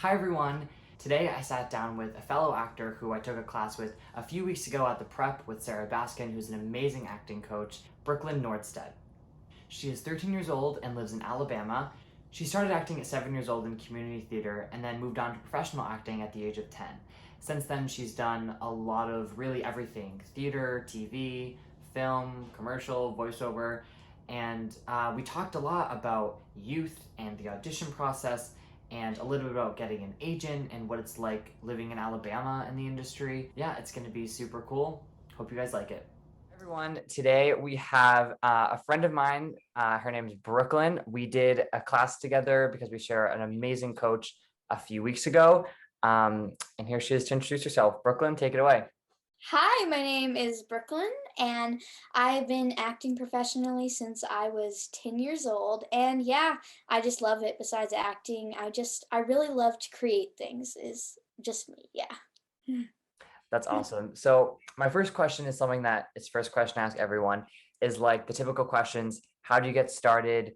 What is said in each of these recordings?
Hi everyone! Today I sat down with a fellow actor who I took a class with a few weeks ago at the prep with Sarah Baskin, who's an amazing acting coach, Brooklyn Norstedt. She is 13 years old and lives in Alabama. She started acting at 7 years old in community theater and then moved on to professional acting at the age of 10. Since then, she's done a lot of really everything: theater, TV, film, commercial, voiceover, and we talked a lot about youth and the audition process and a little bit about getting an agent and what it's like living in Alabama in the industry. Yeah, it's going to be super cool. Hope you guys like it. Everyone, today we have a friend of mine. Her name is Brooklyn. We did a class together because we share an amazing coach a few weeks ago. And here she is to introduce herself. Brooklyn, take it away. Hi, my name is Brooklyn, and I've been acting professionally since I was 10 years old. And yeah, I just love it. Besides acting, I really love to create things, is just me. Yeah. That's awesome. So my first question is something that it's first question I ask everyone is like the typical questions. How do you get started?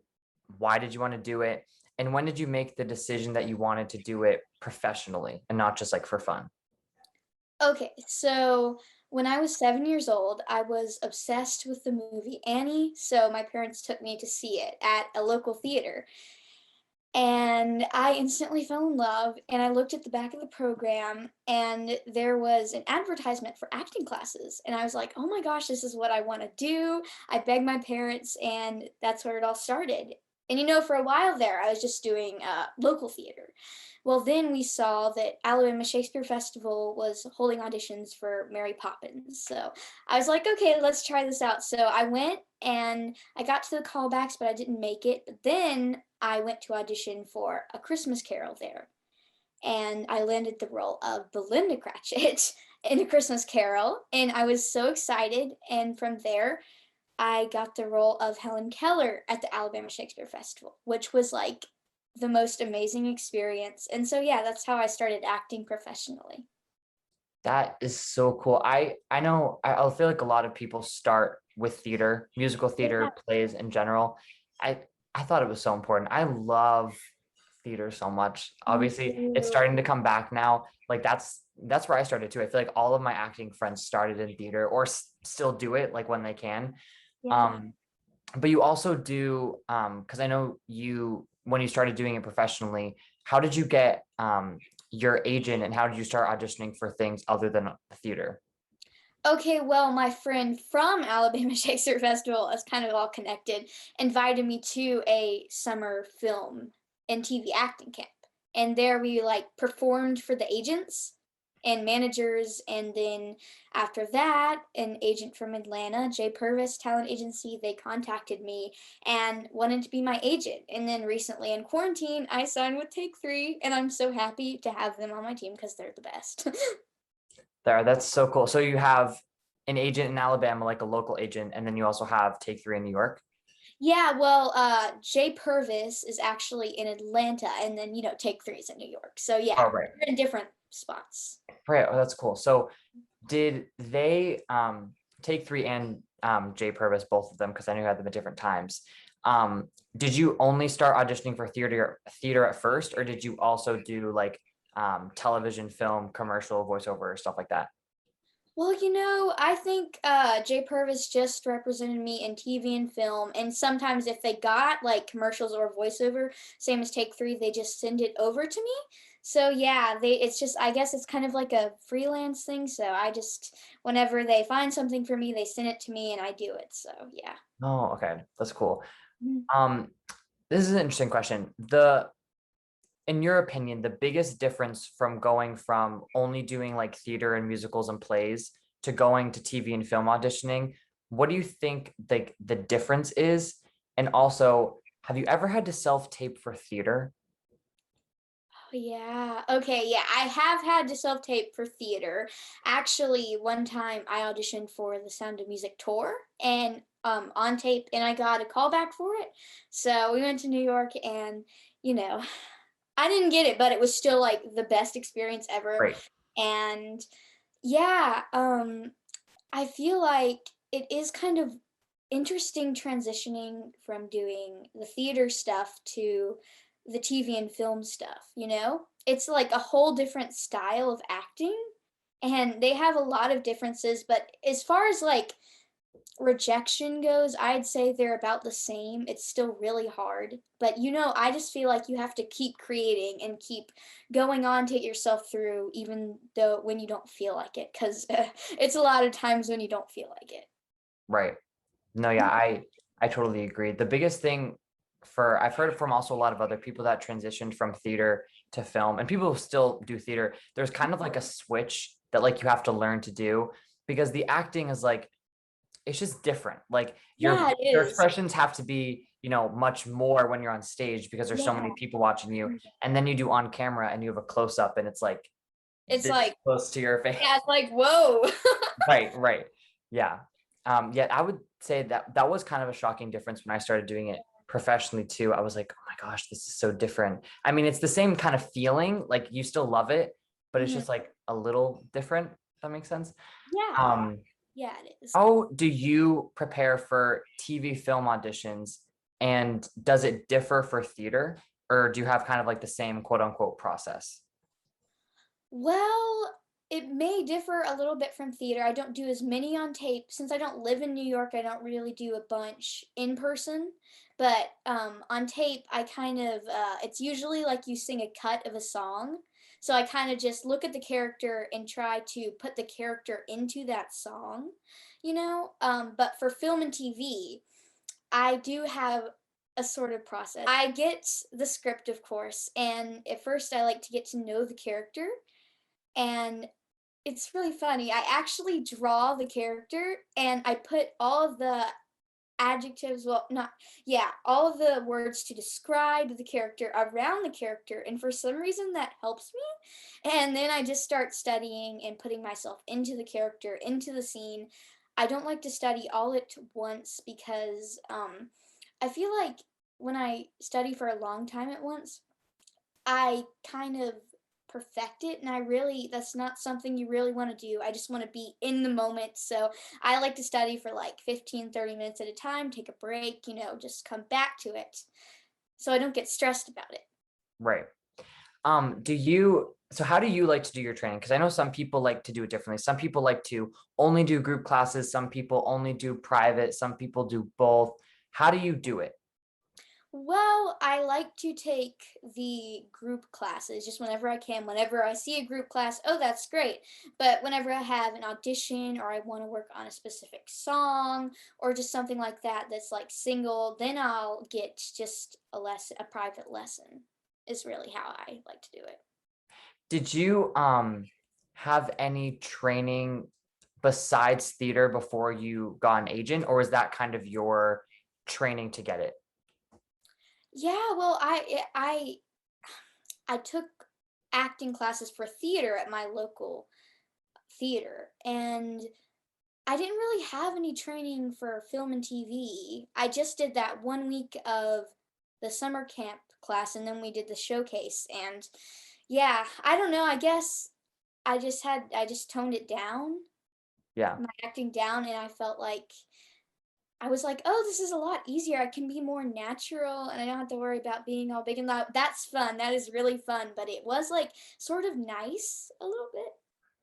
Why did you want to do it? And when did you make the decision that you wanted to do it professionally and not just like for fun? Okay, so when I was 7 years old, I was obsessed with the movie Annie. So my parents took me to see it at a local theater. And I instantly fell in love, and I looked at the back of the program, and there was an advertisement for acting classes, and I was like, "Oh my gosh, this is what I wanna do." I begged my parents, and that's where it all started. And, for a while there, I was just doing, local theater. Well, then we saw that Alabama Shakespeare Festival was holding auditions for Mary Poppins, so I was like, "Okay, let's try this out." So I went, and I got to the callbacks, but I didn't make it. But then I went to audition for A Christmas Carol there, and I landed the role of Belinda Cratchit in A Christmas Carol, and I was so excited. And from there, I got the role of Helen Keller at the Alabama Shakespeare Festival, which was like the most amazing experience. And so, yeah, that's how I started acting professionally. That is so cool. I know I feel like a lot of people start with theater, musical Yeah. theater, plays in general. I I thought it was so important. I love theater so much. Me Obviously, it's too. starting to come back now. Like that's where I started too. I feel like all of my acting friends started in theater or still do it like when they can. Yeah. Um, but you also do because I know you when you started doing it professionally, how did you get your agent and how did you start auditioning for things other than theater? Okay, well, my friend from Alabama Shakespeare Festival, is kind of all connected, invited me to a summer film and TV acting camp. And there we like performed for the agents and managers. And then after that, an agent from Atlanta, J Pervis Talent Agency, they contacted me and wanted to be my agent. And then recently in quarantine, I signed with Take Three, and I'm so happy to have them on my team because they're the best. There, that's so cool. So you have an agent in Alabama, like a local agent, and then you also have Take Three in New York. Yeah, well, Jay Pervis is actually in Atlanta, and then Take Three is in New York. So Oh, yeah, right. we're in different spots. Right. Oh, that's cool. So did they Take Three and Jay Purvis, both of them, because I knew you had them at different times. Did you only start auditioning for theater at first, or did you also do like television, film, commercial, voiceover, stuff like that? Well, I think Jay Purvis just represented me in TV and film, and sometimes if they got like commercials or voiceover, same as Take Three, they just send it over to me. So yeah, it's just I guess it's kind of like a freelance thing. So I just whenever they find something for me, they send it to me and I do it. So yeah. Oh, okay. That's cool. Mhm. Um, this is an interesting question. In your opinion, the biggest difference from going from only doing like theater and musicals and plays to going to TV and film auditioning, what do you think the difference is? And also, have you ever had to self-tape for theater? Oh, yeah. Okay, yeah. I have had to self-tape for theater. Actually, one time I auditioned for the Sound of Music tour and on tape and I got a call back for it. So we went to New York and, you know, I didn't get it, but it was still like the best experience ever. Great. And yeah, I feel like it is kind of interesting transitioning from doing the theater stuff to the TV and film stuff, you know? It's like a whole different style of acting, and they have a lot of differences, but as far as like rejection goes, I'd say they're about the same. It's still really hard, but I just feel like you have to keep creating and keep going on to get yourself through, even though when you don't feel like it, because it's a lot of times when you don't feel like it. Right. No, yeah, I totally agree. The biggest thing for I've heard from also a lot of other people that transitioned from theater to film, and people who still do theater, there's kind of like a switch that like you have to learn to do because the acting is like it's just different. Like Yeah, it your is. expressions have to be, much more when you're on stage because there's so Yeah. many people watching you. And then you do on camera and you have a close up and it's like It's this like, close to your face. yeah, it's like, whoa. Right, right. Yeah. Yeah, I would say that that was kind of a shocking difference when I started doing it professionally too. I was like, oh my gosh, this is so different. I mean, it's the same kind of feeling, like you still love it, but it's Mhm. just like a little different, if that makes sense. Yeah. Um, Yeah, it is. how do you prepare for TV film auditions and does it differ for theater or do you have kind of like the same quote unquote process? Well, it may differ a little bit from theater. I don't do as many on tape. Since I don't live in New York, I don't really do a bunch in person. But on tape, I kind of, it's usually like you sing a cut of a song. So I kind of just look at the character and try to put the character into that song, But for film and TV, I do have a sort of process. I get the script, of course, and at first I like to get to know the character, and it's really funny. I actually draw the character and I put all of the adjectives, well, not, yeah, all of the words to describe the character around the character. And for some reason, that helps me. And then I just start studying and putting myself into the character, into the scene. I don't like to study all at once because I feel like when I study for a long time at once, I kind of perfect it, and that's not something you really want to do. I just want to be in the moment. So I like to study for like 15, 30 minutes at a time, take a break, just come back to it so I don't get stressed about it. Right. So how do you like to do your training? Because I know some people like to do it differently. Some people like to only do group classes, some people only do private, some people do both. How do you do it? Well, I like to take the group classes just whenever I can. Whenever I see a group class, oh, that's great. But whenever I have an audition or I want to work on a specific song or just something like that that's like single, then I'll get just a private lesson is really how I like to do it. Did you have any training besides theater before you got an agent, or is that kind of your training to get it? Yeah, well, I took acting classes for theater at my local theater, and I didn't really have any training for film and TV. I just did that 1 week of the summer camp class, and then we did the showcase. And yeah, I don't know. I guess I just toned it down, Yeah. my acting down, and I felt like I was like, oh, this is a lot easier. I can be more natural, and I don't have to worry about being all big and loud. That's fun. That is really fun. But it was like sort of nice a little bit.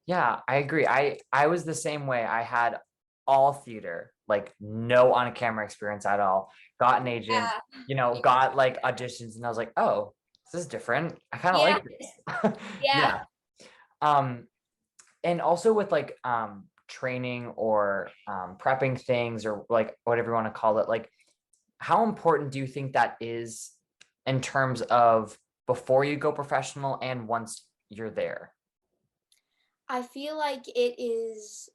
Yeah, I agree. I was the same way. I had all theater, like no on camera experience at all. Got an agent, Yeah. got like auditions, and I was like, oh, this is different. I kind of Yeah. like this. Yeah. Yeah. Um, and also with like training or prepping things or like whatever you want to call it, like how important do you think that is in terms of before you go professional and once you're there? I feel like it is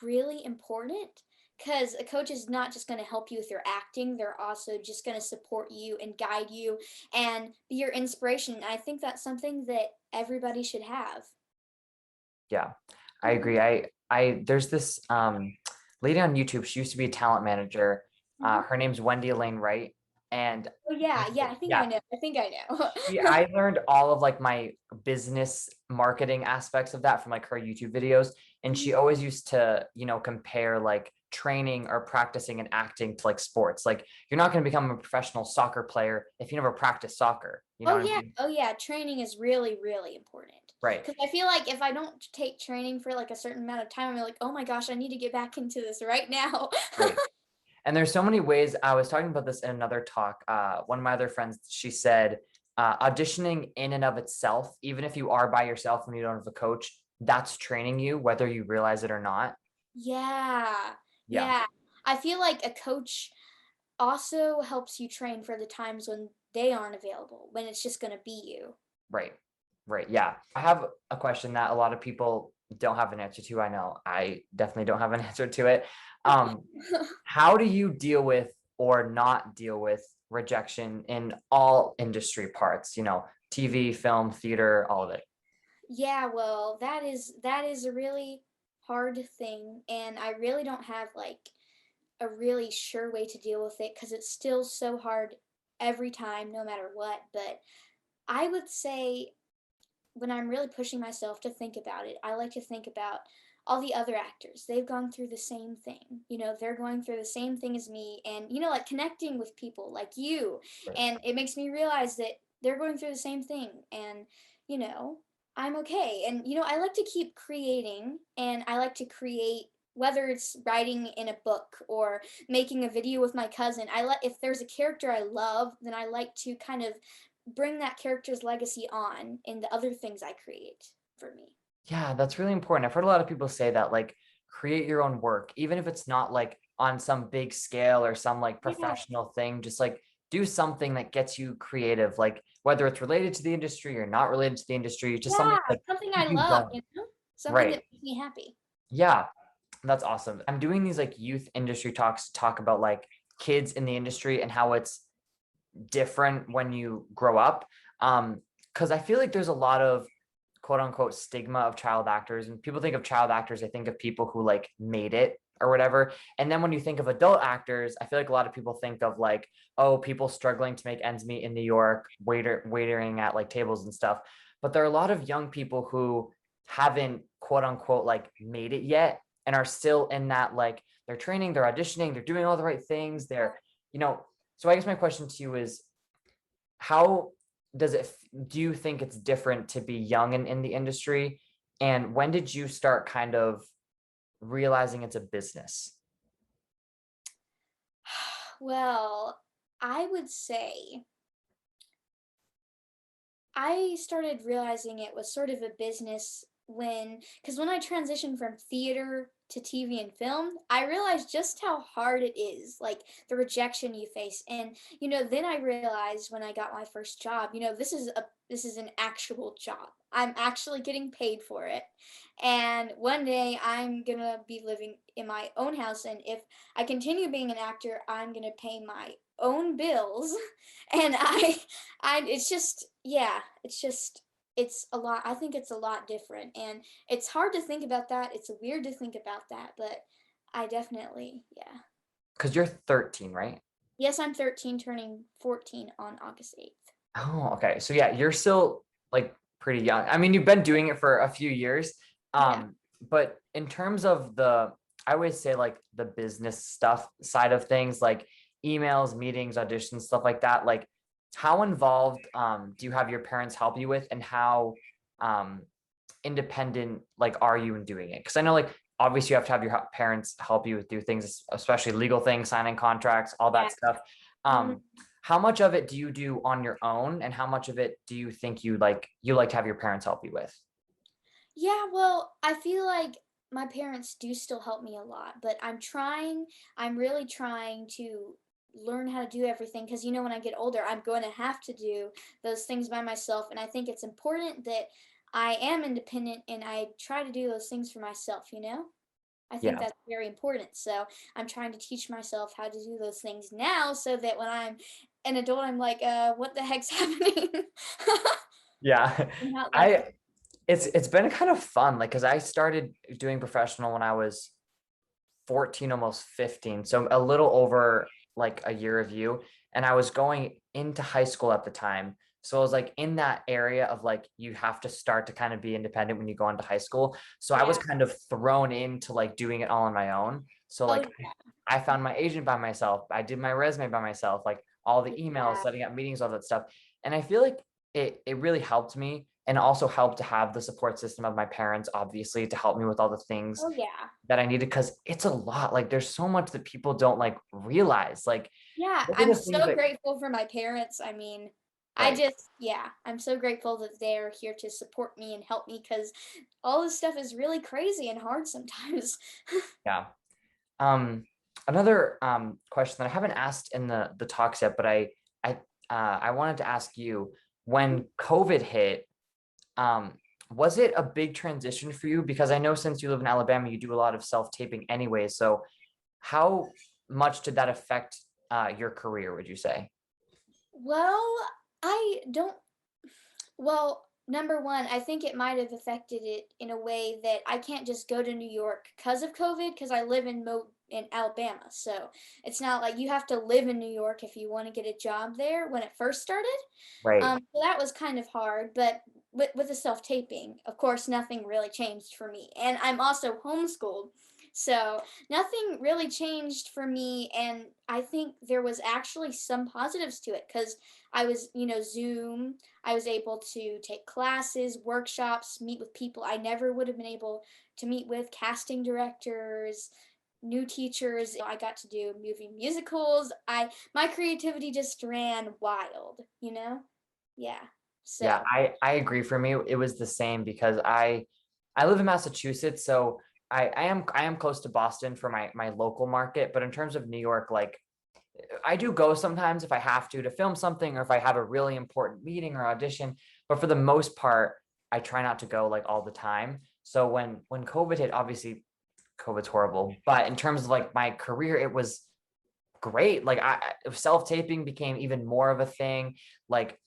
really important because a coach is not just going to help you with your acting, they're also just going to support you and guide you and be your inspiration. And I think that's something that everybody should have. Yeah, I agree. I there's this lady on YouTube. She used to be a talent manager. Mhm. Her name's Wendy Elaine Wright, and Oh, yeah, yeah, I think I yeah, know. I think I know. I learned all of like my business marketing aspects of that from like her YouTube videos. And Mhm. she always used to, compare like training or practicing and acting to like sports. Like you're not going to become a professional soccer player if you never practice soccer. You know Oh what I yeah, mean? oh yeah, training is really, really important. Right. Because I feel like if I don't take training for like a certain amount of time, I'm like, oh my gosh, I need to get back into this right now. Right. And there's so many ways. I was talking about this in another talk. One of my other friends, she said, auditioning in and of itself, even if you are by yourself and you don't have a coach, that's training you, whether you realize it or not. Yeah, Yeah. yeah. I feel like a coach also helps you train for the times when they aren't available, when it's just gonna be you. Right. Right. Yeah. I have a question that a lot of people don't have an answer to. I know I definitely don't have an answer to it. Um, how do you deal with or not deal with rejection in all industry parts, TV, film, theater, all of it? Yeah, well, that is a really hard thing, and I really don't have like a really sure way to deal with it because it's still so hard every time, no matter what. But I would say when I'm really pushing myself to think about it, I like to think about all the other actors. They've gone through the same thing. They're going through the same thing as me, and like connecting with people like you. Right. And it makes me realize that they're going through the same thing, and you know, I'm okay. And I like to keep creating, and I like to create whether it's writing in a book or making a video with my cousin. If there's a character I love, then I like to kind of bring that character's legacy on in the other things I create for me. Yeah, that's really important. I've heard a lot of people say that, like, create your own work, even if it's not like on some big scale or some like Yeah, professional thing, just like do something that gets you creative, like whether it's related to the industry or not related to the industry, just something yeah, like something I keep you love, going. something Right. that makes me happy. Yeah, that's awesome. I'm doing these like youth industry talks to talk about like kids in the industry and how it's different when you grow up. Because I feel like there's a lot of quote unquote stigma of child actors, and people think of child actors, I think of people who like made it or whatever. And then when you think of adult actors, I feel like a lot of people think of like, oh, people struggling to make ends meet in New York, waitering at like tables and stuff. But there are a lot of young people who haven't quote unquote like made it yet and are still in that, like, they're training, they're auditioning, they're doing all the right things, you know so I guess my question to you is, how do you think it's different to be young and in the industry? And when did you start kind of realizing it's a business? Well, I would say I started realizing it was sort of a business because when I transitioned from theater to TV and film, I realized just how hard it is, like the rejection you face. And, then I realized when I got my first job, this is an actual job. I'm actually getting paid for it. And one day I'm gonna be living in my own house. And if I continue being an actor, I'm gonna pay my own bills. And it's just, yeah, it's a lot. I think it's a lot different, and it's hard to think about that. It's weird to think about that, but I definitely, yeah. Because you're 13, right? Yes, I'm 13, turning 14 on August 8th. Oh, okay. So yeah, you're still like pretty young. I mean, you've been doing it for a few years. Yeah. But in terms of I always say like the business stuff side of things, like emails, meetings, auditions, stuff like that, like how involved do you have your parents help you with, and how um independent like are you in doing it? Because I know like obviously you have to have your parents help you with do things, especially legal things, signing contracts, all Yeah. that stuff. Mhm. How much of it do you do on your own, and how much of it do you think you like to have your parents help you with? Yeah, well, I feel like my parents do still help me a lot, but I'm really trying to learn how to do everything because when I get older, I'm going to have to do those things by myself. And I think it's important that I am independent and I try to do those things for myself. I think Yeah. that's very important. So I'm trying to teach myself how to do those things now so that when I'm an adult, I'm like, what the heck's happening? Yeah. I'm not like I it's been kind of fun, like, because I started doing professional when I was 14, almost 15, so a little over like a year of you. And I was going into high school at the time, so I was like in that area of like you have to start to kind of be independent when you go into high school. So I was yeah. kind of thrown into like doing it all on my own. So Oh, like I found my agent by myself. I did my resume by myself, like all the emails, yeah. setting up meetings, all that stuff. And I feel like it really helped me and also helped to have the support system of my parents, obviously, to help me with all the things Oh, yeah. that I needed because it's a lot. Like there's so much that people don't like realize. Like Yeah, what are I'm the things so that grateful for my parents. I mean, right. yeah, I'm so grateful that they're here to support me and help me because all this stuff is really crazy and hard sometimes. Yeah. Um, another question that I haven't asked in the talks yet, but I I wanted to ask you when COVID hit, um, was it a big transition for you? Because I know since you live in Alabama, you do a lot of self-taping anyway. So how much did that affect your career, would you say? Well, I don't well, number 1, I think it might have affected it in a way that I can't just go to New York because of COVID, because I live in Alabama, so it's not like you have to live in New York if you wanna get a job there when it first started. Right. So that was kind of hard, but with the self-taping, of course, nothing really changed for me, and I'm also homeschooled, so nothing really changed for me, and I think there was actually some positives to it because I was, Zoom, I was able to take classes, workshops, meet with people I never would have been able to meet with, casting directors, new teachers. I got to do movie musicals. My creativity just ran wild, you know? Yeah. Yeah, So, I agree. For me, it was the same because I live in Massachusetts, so I am close to Boston for my local market. But in terms of New York, like I do go sometimes if I have to film something or if I have a really important meeting or audition. But for the most part, I try not to go like all the time. So when COVID hit, obviously COVID's horrible. But in terms of like my career, it was great. Like self-taping became even more of a thing. Like,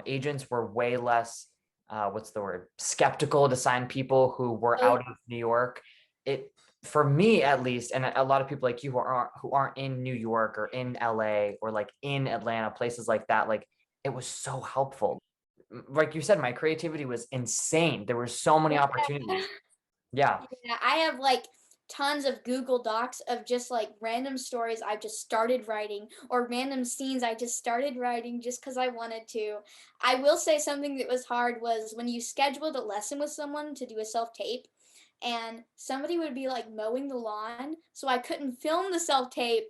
agents were way less what's the word? Skeptical to sign people who were oh, out of New York. It for me at least, and a lot of people like you who aren't in New York or in LA or like in Atlanta, places like that, like it was so helpful. Like you said, my creativity was insane. There were so many yeah. opportunities. Yeah. Yeah, I have like tons of Google Docs of just like random stories I've just started writing or random scenes I just started writing just because I wanted to. I will say something that was hard was when you scheduled a lesson with someone to do a self tape and somebody would be like mowing the lawn so I couldn't film the self tape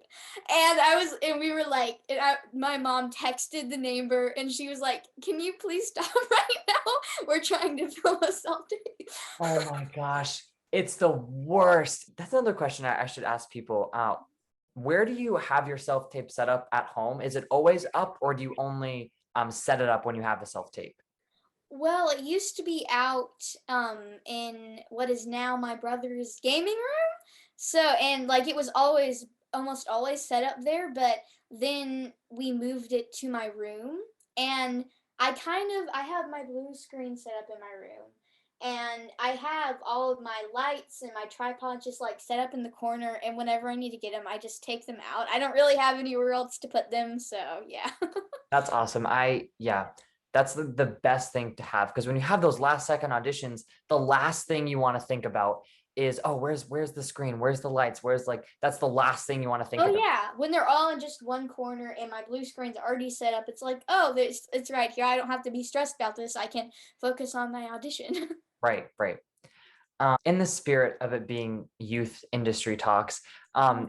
and we were like my mom texted the neighbor and she was like, can you please stop right now, we're trying to film a self tape. Oh my gosh, it's the worst. That's another question I should ask people. Where do you have your self tape set up at home? Is it always up, or do you only set it up when you have the self tape? Well, it used to be out in what is now my brother's gaming room. So, and like it was always almost always set up there, but then we moved it to my room and I have my blue screen set up in my room. And I have all of my lights and my tripod just like set up in the corner and whenever I need to get them, I just take them out. I don't really have anywhere else to put them, so yeah. That's awesome. Yeah, that's the best thing to have because when you have those last second auditions, the last thing you want to think about is, oh, where's the screen? Where's the lights? Where's like that's the last thing you want to think Oh about. yeah, when they're all in just one corner and my blue screen's already set up, it's like, oh, it's right here. I don't have to be stressed about this. I can focus on my audition. Right, right. In the spirit of it being youth industry talks,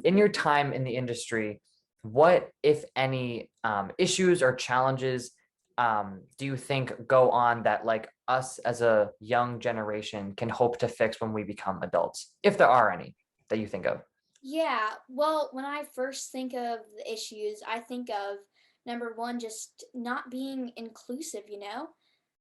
in your time in the industry, what, if any, issues or challenges do you think go on that like us as a young generation can hope to fix when we become adults, if there are any that you think of? Yeah, well, when I first think of the issues, I think of number one, just not being inclusive, you know?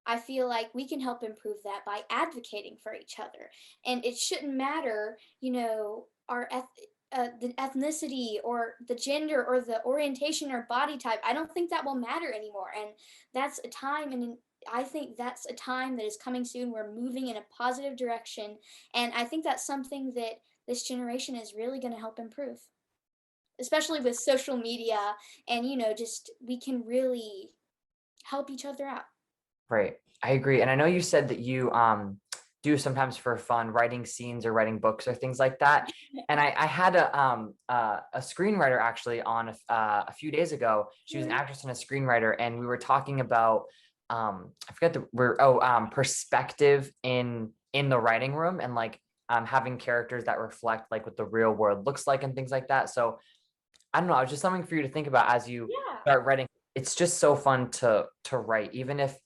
I feel like we can help improve that by advocating for each other. And it shouldn't matter, the ethnicity or the gender or the orientation or body type. I don't think that will matter anymore. And that's a time, and I think that's a time that is coming soon. We're moving in a positive direction. And I think that's something that this generation is really going to help improve, especially with social media and, just we can really help each other out. Right. I agree. And I know you said that do sometimes for fun, writing scenes or writing books or things like that. And I had a screenwriter actually on a few days ago. She was an actress and a screenwriter, and we were talking about I forget the we're perspective in the writing room, and like having characters that reflect like what the real world looks like and things like that. So I don't know, it's just something for you to think about as you Yeah. start writing. It's just so fun to write, even if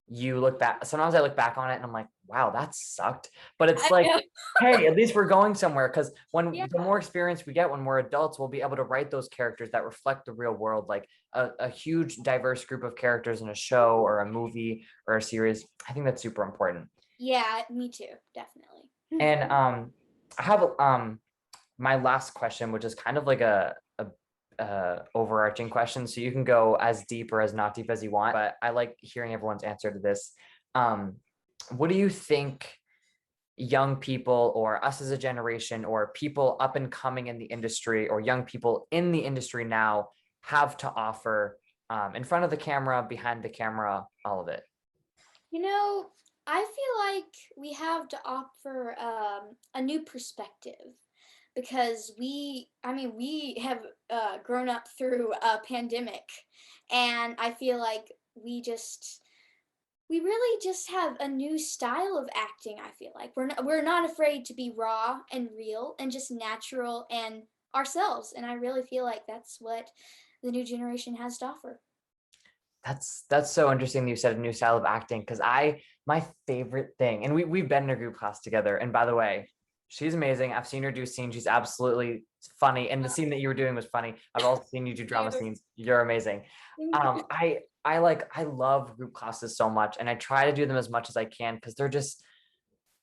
you look back. Sometimes I look back on it and I'm like, wow, that sucked. But it's I like, know. hey, at least we're going somewhere. Because when Yeah. the more experience we get when we're adults, we'll be able to write those characters that reflect the real world, like a huge diverse group of characters in a show or a movie or a series. I think that's super important. Yeah, me too, definitely. And I have my last question, which is kind of like a overarching question. So you can go as deep or as not deep as you want, but I like hearing everyone's answer to this. Um, what do you think young people or us as a generation or people up and coming in the industry or young people in the industry now have to offer in front of the camera, behind the camera, all of it? You know, I feel like we have to offer a new perspective because we have grown up through a pandemic, and I feel like we really just have a new style of acting. I feel like we're not afraid to be raw and real and just natural and ourselves, and I really feel like that's what the new generation has to offer. That's so interesting that you said a new style of acting, because my favorite thing, and we've been in a group class together, and by the way, she's amazing. I've seen her do scenes. She's absolutely funny, and the scene that you were doing was funny. I've also seen you do drama You. scenes. You're amazing. Thank you. I love group classes so much, and I try to do them as much as I can because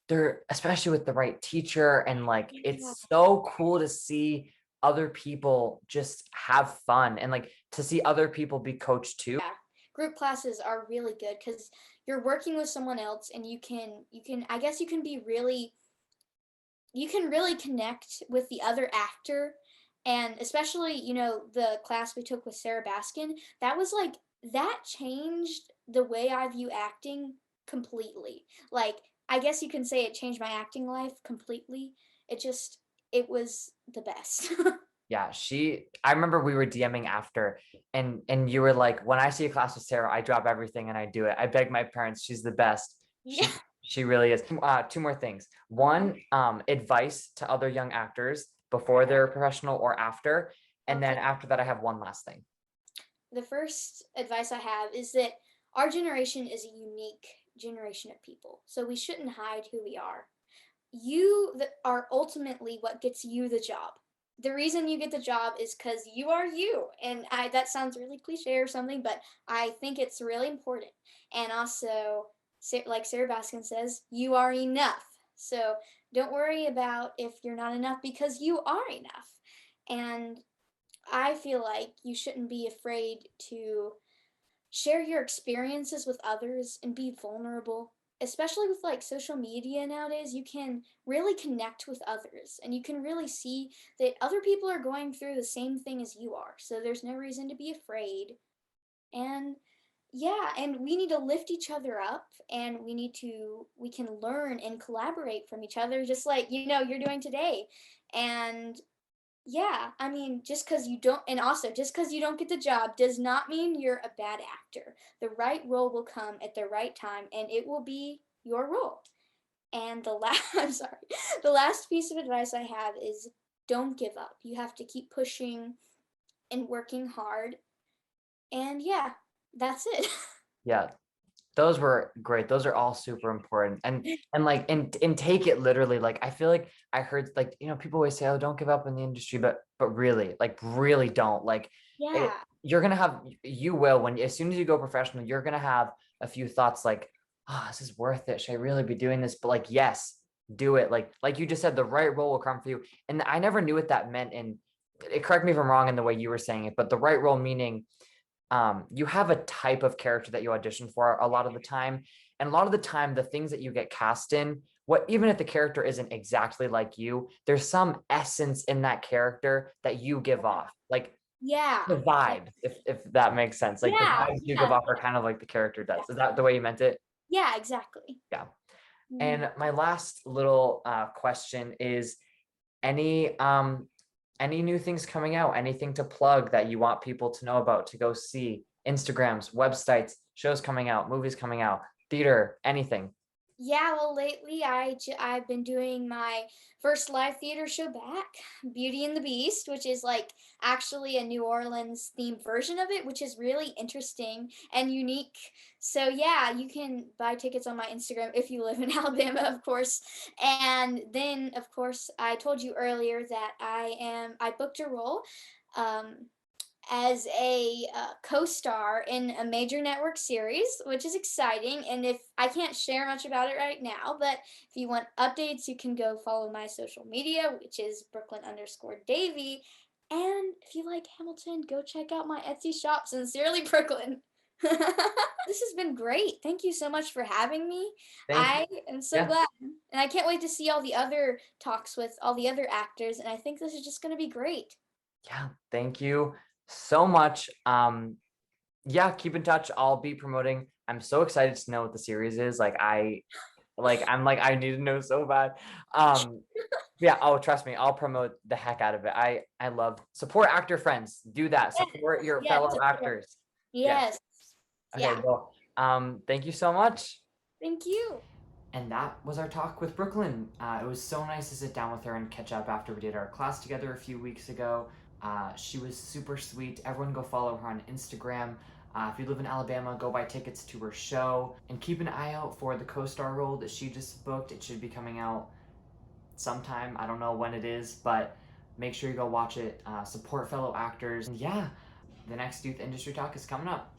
they're especially with the right teacher, and like Yeah. it's so cool to see other people just have fun and like to see other people be coached too. Yeah, group classes are really good because you're working with someone else, and you can I guess you can really connect with the other actor, and especially the class we took with Sarah Baskin, that changed the way I view acting completely. Like, I guess you can say it changed my acting life completely. It was the best. Yeah, I remember we were DMing after, and you were like, when I see a class with Sarah, I drop everything and I do it. I beg my parents, she's the best. Yeah. She really is. Two more things. One, advice to other young actors before they're professional or after. And Okay. then after that, I have one last thing. The first advice I have is that our generation is a unique generation of people, so we shouldn't hide who we are. Are ultimately what gets you the job. The reason you get the job is because you are you. And that sounds really cliche or something, but I think it's really important. And also, like Sarah Baskin says, you are enough. So don't worry about if you're not enough because you are enough. And I feel like you shouldn't be afraid to share your experiences with others and be vulnerable. Especially with like social media nowadays, you can really connect with others and you can really see that other people are going through the same thing as you are. So there's no reason to be afraid. And yeah, and we need to lift each other up, and we can learn and collaborate from each other just like you're doing today. And yeah, I mean, just because you don't get the job does not mean you're a bad actor. The right role will come at the right time, and it will be your role. And I'm sorry, the last piece of advice I have is don't give up. You have to keep pushing and working hard. And yeah, that's it. Yeah, those were great. Those are all super important. And like and take it literally. Like I feel like I heard like, people always say, oh, don't give up in the industry, but really, like really don't. Like it, Yeah, you're gonna have you will when as soon as you go professional, you're gonna have a few thoughts like, oh, this is worth it. Should I really be doing this? But like, yes, do it. Like you just said, the right role will come for you. And I never knew what that meant. And correct me if I'm wrong in the way you were saying it, but the right role meaning you have a type of character that you audition for a lot of the time. And a lot of the time, the things that you get cast in, even if the character isn't exactly like you, there's some essence in that character that you give off. Like yeah, the vibe, if that makes sense. Like the yeah, vibes you give yeah, off are kind of like the character yeah, does. Is that the way you meant it? yeah, exactly. Yeah. Mhm. And my last little question is any um any new things coming out, anything to plug that you want people to know about, to go see, Instagrams, websites, shows coming out, movies coming out, theater, anything. Yeah, well, lately I've been doing my first live theater show back, Beauty and the Beast, which is like actually a New Orleans themed version of it, which is really interesting and unique. So yeah, you can buy tickets on my Instagram if you live in Alabama, of course. And then, of course, I told you earlier that I booked a role. Um, as a co-star in a major network series, which is exciting. And if I can't share much about it right now, but if you want updates, you can go follow my social media, which is Brooklyn_Davy. And if you like Hamilton, go check out my Etsy shop, Sincerely Brooklyn. This has been great. Thank you so much for having me. Thank you. I am so Yeah. glad. And I can't wait to see all the other talks with all the other actors. And I think this is just going to be great. Yeah. Thank you so much. Yeah, keep in touch. I'll be promoting. I'm so excited to know what the series is. I need to know so bad. Um, yeah, oh trust me, I'll promote the heck out of it. I love support actor friends. Do that. Yes, Support your yes, fellow support. actors. Yes. Yes. Okay, Yeah. well, thank you so much. Thank you. And that was our talk with Brooklyn. It was so nice to sit down with her and catch up after we did our class together a few weeks ago. She was super sweet. Everyone go follow her on Instagram. If you live in Alabama, go buy tickets to her show and keep an eye out for the co-star role that she just booked. It should be coming out sometime. I don't know when it is, but make sure you go watch it. Support fellow actors. And yeah, the next youth industry talk is coming up.